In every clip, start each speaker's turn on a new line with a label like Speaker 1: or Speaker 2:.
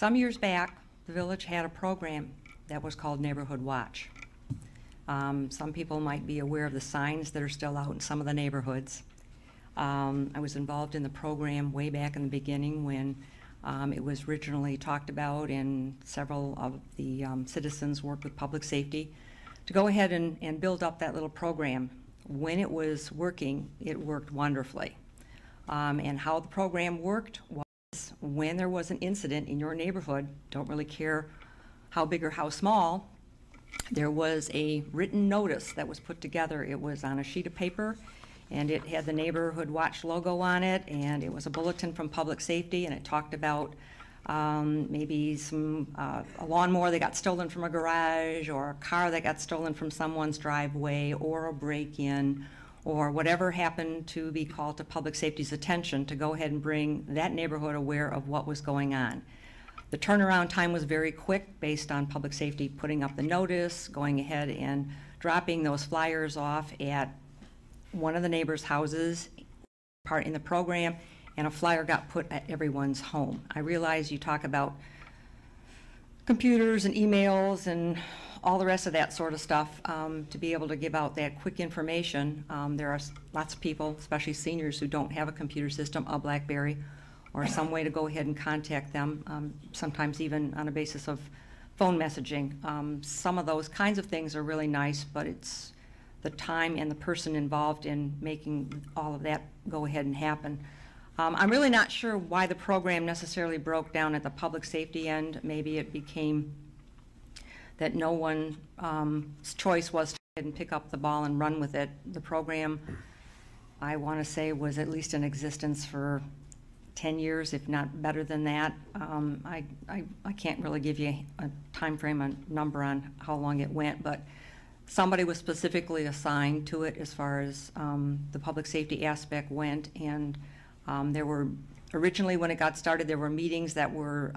Speaker 1: Some years back, the village had a program that was called Neighborhood Watch. Some people might be aware of the signs that are still out in some of the neighborhoods. I was involved in the program way back in the beginning when it was originally talked about, and several of the citizens worked with public safety to go ahead and build up that little program. When it was working, it worked wonderfully. And how the program worked was when there was an incident in your neighborhood, don't really care how big or how small, there was a written notice that was put together. It was on a sheet of paper, and it had the Neighborhood Watch logo on it, and it was a bulletin from public safety, and it talked about maybe a lawnmower that got stolen from a garage, or a car that got stolen from someone's driveway, or a break-in, or whatever happened to be called to public safety's attention to go ahead and bring that neighborhood aware of what was going on. The turnaround time was very quick based on public safety putting up the notice, going ahead and dropping those flyers off at one of the neighbors' houses, part in the program, and a flyer got put at everyone's home. I realize you talk about computers and emails and all the rest of that sort of stuff to be able to give out that quick information. There are lots of people, especially seniors, who don't have a computer system, a BlackBerry, or some way to go ahead and contact them, sometimes even on a basis of phone messaging. Some of those kinds of things are really nice, but it's the time and the person involved in making all of that go ahead and happen. I'm really not sure why the program necessarily broke down at the public safety end. Maybe it became that no one's choice was to go ahead and pick up the ball and run with it. The program, I want to say, was at least in existence for 10 years, if not better than that. I can't really give you a time frame, a number on how long it went, but somebody was specifically assigned to it as far as the public safety aspect went, and there were, originally when it got started, there were meetings that were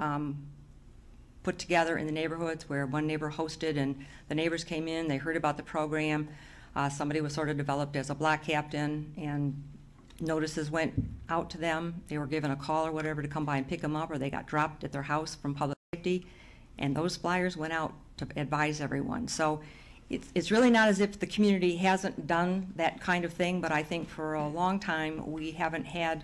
Speaker 1: put together in the neighborhoods where one neighbor hosted, and the neighbors came in, they heard about the program. Somebody was sort of developed as a block captain, and notices went out to them. They were given a call or whatever to come by and pick them up, or they got dropped at their house from public safety, and those flyers went out to advise everyone. So it's really not as if the community hasn't done that kind of thing, but I think for a long time we haven't had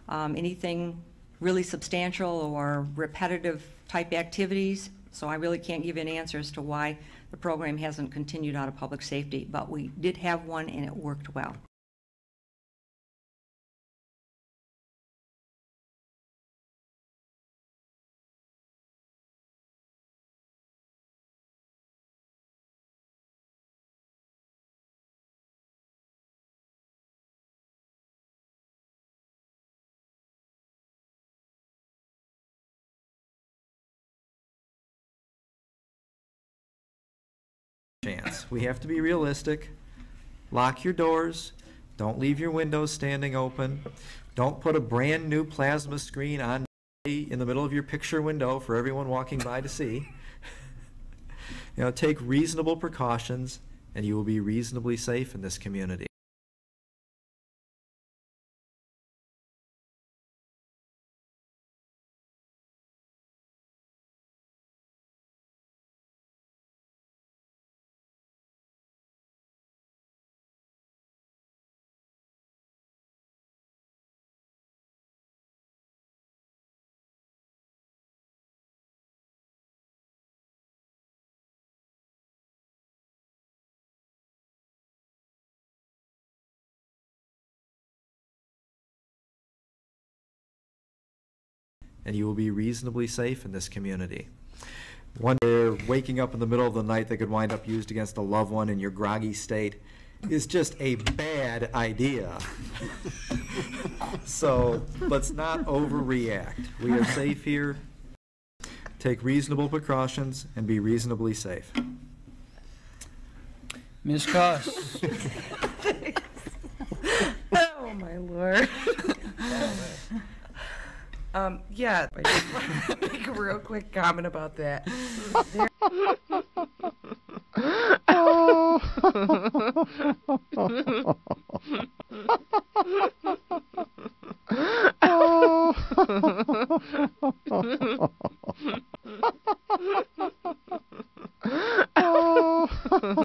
Speaker 1: anything really substantial or repetitive type activities, so I really can't give you an answer as to why the program hasn't continued out of public safety, but we did have one and it worked well.
Speaker 2: We have to be realistic. Lock your doors. Don't leave your windows standing open. Don't put a brand new plasma screen on in the middle of your picture window for everyone walking by to see. You know, take reasonable precautions and you will be reasonably safe in this community. And you will be reasonably safe in this community. One day waking up in the middle of the night that could wind up used against a loved one in your groggy state is just a bad idea. So let's not overreact. We are safe here. Take reasonable precautions and be reasonably safe.
Speaker 3: Ms. Koss.
Speaker 4: Oh my Lord. Yeah, I just want to make a real quick comment about that. Oh.